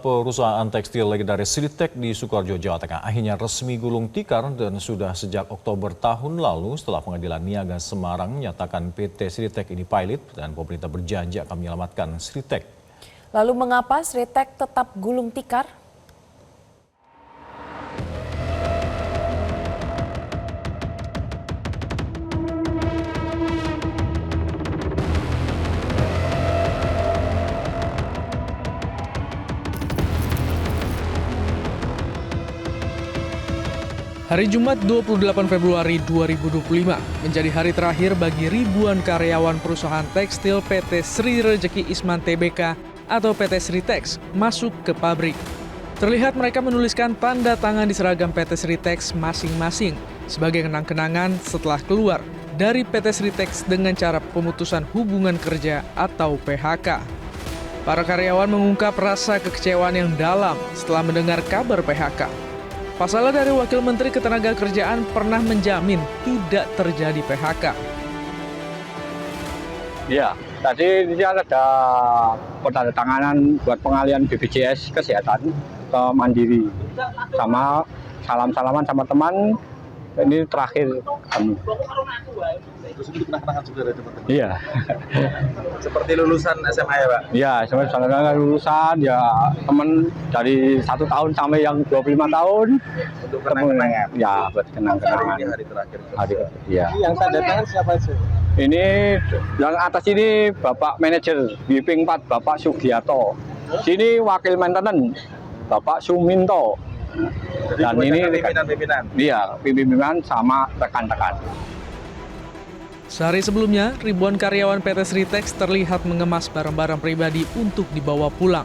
perusahaan tekstil legendaris Sritek di Sukoharjo, Jawa Tengah akhirnya resmi gulung tikar dan sudah sejak Oktober tahun lalu setelah Pengadilan Niaga Semarang menyatakan PT Sritek ini pilot dan pemerintah berjanji akan menyelamatkan Sritek. Lalu mengapa Sritek tetap gulung tikar? Hari Jumat 28 Februari 2025 menjadi hari terakhir bagi ribuan karyawan perusahaan tekstil PT Sri Rejeki Isman Tbk atau PT Sritex masuk ke pabrik. Terlihat mereka menuliskan tanda tangan di seragam PT Sritex masing-masing sebagai kenang-kenangan setelah keluar dari PT Sritex dengan cara pemutusan hubungan kerja atau PHK. Para karyawan mengungkap rasa kekecewaan yang dalam setelah mendengar kabar PHK. Pasalnya dari Wakil Menteri Ketenagakerjaan pernah menjamin tidak terjadi PHK. Ya, tadi ini ada penandatanganan buat pengalian BPJS Kesehatan ke Mandiri. Sama salam-salaman sama teman, ini terakhir kami. Terus itu kenang-kenangan juga dari teman-teman? Iya. Seperti lulusan SMA ya Pak? Iya, sama lulusan, ya teman dari 1 tahun sampai yang 25 tahun. Untuk kenang-kenangan? Ya, buat kenang-kenangan. Ini hari terakhir. Iya. Yang tanda tangan siapa sih? Ini yang atas ini Bapak Manajer Wiping 4 Bapak Sugiarto. Sini Wakil Maintenance Bapak Suminto. Jadi Dan ini pimpinan-pimpinan? Iya, pimpinan sama rekan-rekan. Sehari sebelumnya, ribuan karyawan PT Sritex terlihat mengemas barang-barang pribadi untuk dibawa pulang.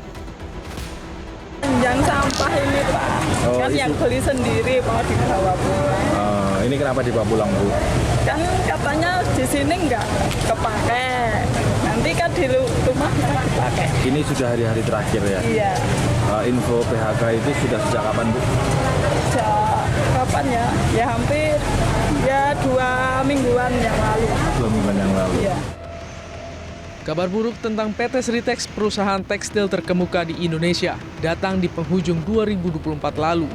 Yang sampah ini Pak, kan yang beli sendiri mau dibawa pulang. Ini kenapa dibawa pulang Bu? Kan katanya di sini nggak kepake, nanti kan di rumah bisa dipakai. Ini sudah hari-hari terakhir ya? Iya. Info PHK itu sudah sejak kapan Bu? Sejak kapan ya? Ya hampir 2 mingguan yang lalu. 2 mingguan yang lalu. Iya. Kabar buruk tentang PT Sritex, perusahaan tekstil terkemuka di Indonesia, datang di penghujung 2024 lalu.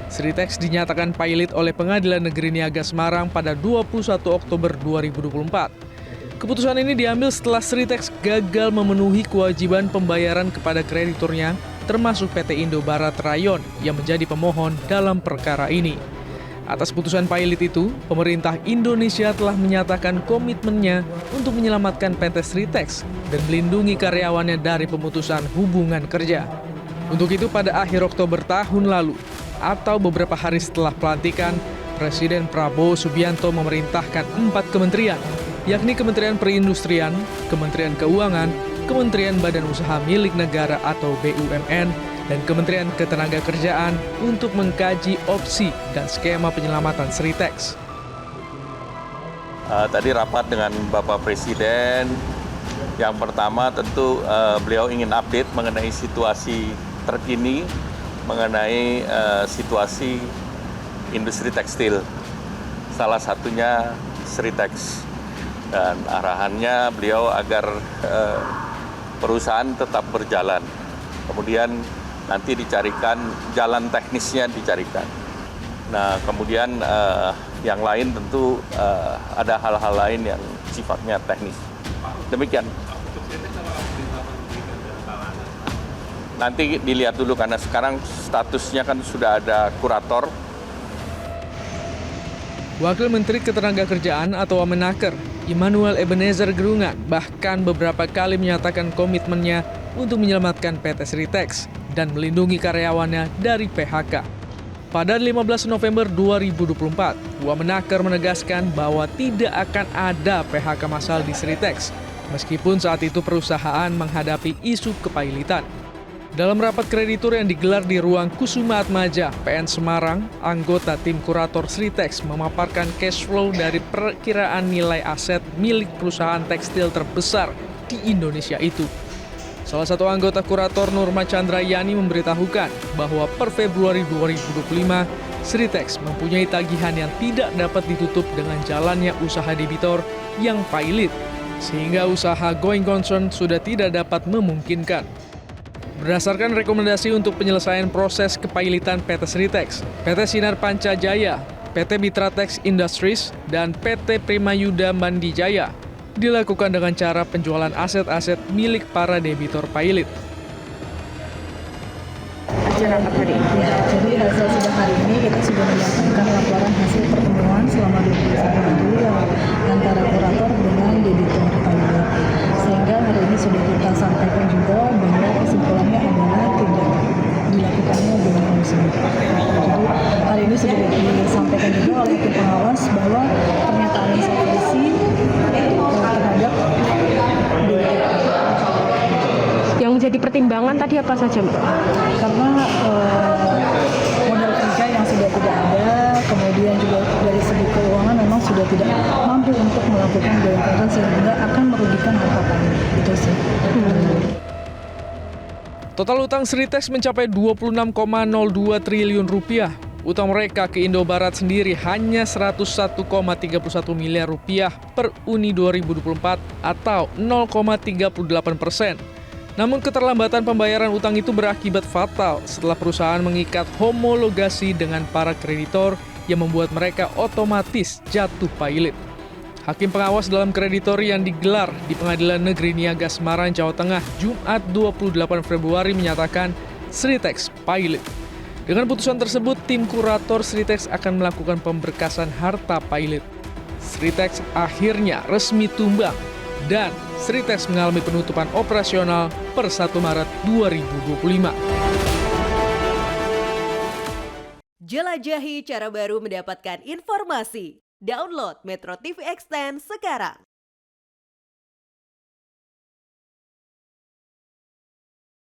Sritex dinyatakan pilot oleh Pengadilan Negeri Niaga Semarang pada 21 Oktober 2024. Keputusan ini diambil setelah Sritex gagal memenuhi kewajiban pembayaran kepada krediturnya, termasuk PT Indobarat Rayon yang menjadi pemohon dalam perkara ini. Atas putusan pilot itu, pemerintah Indonesia telah menyatakan komitmennya untuk menyelamatkan PT Sritex dan melindungi karyawannya dari pemutusan hubungan kerja. Untuk itu pada akhir Oktober tahun lalu, atau beberapa hari setelah pelantikan, Presiden Prabowo Subianto memerintahkan 4 kementerian, yakni Kementerian Perindustrian, Kementerian Keuangan, Kementerian Badan Usaha Milik Negara atau BUMN, dan Kementerian Ketenagakerjaan untuk mengkaji opsi dan skema penyelamatan Sritex. Tadi rapat dengan Bapak Presiden. Yang pertama tentu beliau ingin update mengenai situasi terkini, mengenai situasi industri tekstil. Salah satunya Sritex. Dan arahannya beliau agar perusahaan tetap berjalan. Kemudian nanti dicarikan jalan teknisnya dicarikan. Nah, kemudian yang lain tentu ada hal-hal lain yang sifatnya teknis. Demikian. Nanti dilihat dulu karena sekarang statusnya kan sudah ada kurator. Wakil Menteri Ketenagakerjaan atau Wamenaker, Immanuel Ebenezer Gerungan, bahkan beberapa kali menyatakan komitmennya untuk menyelamatkan PT Sritex dan melindungi karyawannya dari PHK. Pada 15 November 2024, Wamenaker menegaskan bahwa tidak akan ada PHK massal di Sritex, meskipun saat itu perusahaan menghadapi isu kepailitan. Dalam rapat kreditur yang digelar di ruang Kusuma Atmaja, PN Semarang, anggota tim kurator Sritex memaparkan cash flow dari perkiraan nilai aset milik perusahaan tekstil terbesar di Indonesia itu. Salah satu anggota kurator Nurma Chandrayani memberitahukan bahwa per Februari 2025, Sritex mempunyai tagihan yang tidak dapat ditutup dengan jalannya usaha debitor yang pailit, sehingga usaha going concern sudah tidak dapat memungkinkan. Berdasarkan rekomendasi untuk penyelesaian proses kepailitan PT Sritex, PT Sinar Panca Jaya, PT Mitratex Industries, dan PT Primayuda Mandijaya dilakukan dengan cara penjualan aset-aset milik para debitur pailit. Jadi hasil sidang hari ini kita sudah menyampaikan laporan hasil pertemuan selama 21 hari antara kurator dengan debitur pailit. Sehingga hari ini sudah kita sampaikan juga bahwa kesimpulannya adalah tidak dilakukannya dengan tersebut. Jadi hari ini sudah disampaikan juga oleh tim pengawas bahwa pernyataan insolvensi terhadap yang menjadi pertimbangan tadi apa saja, Mbak? Karena modal kerja yang sudah tidak ada, kemudian juga dari segi keuangan memang sudah tidak mampu untuk melakukan bayar sehingga akan merugikan harta pailit. Itu sih. Total utang Sritex mencapai 26,02 triliun rupiah. Utang mereka ke Indobarat sendiri hanya 101,31 miliar rupiah per Uni 2024 atau 0,38%. Namun keterlambatan pembayaran utang itu berakibat fatal setelah perusahaan mengikat homologasi dengan para kreditor yang membuat mereka otomatis jatuh pailit. Hakim pengawas dalam kreditor yang digelar di Pengadilan Negeri Niaga Semarang, Jawa Tengah, Jumat 28 Februari menyatakan Sritex pailit. Dengan putusan tersebut, tim kurator Sritex akan melakukan pemberkasan harta pailit. Sritex akhirnya resmi tumbang dan Sritex mengalami penutupan operasional per 1 Maret 2025. Jelajahi cara baru mendapatkan informasi. Download Metro TV Extend sekarang.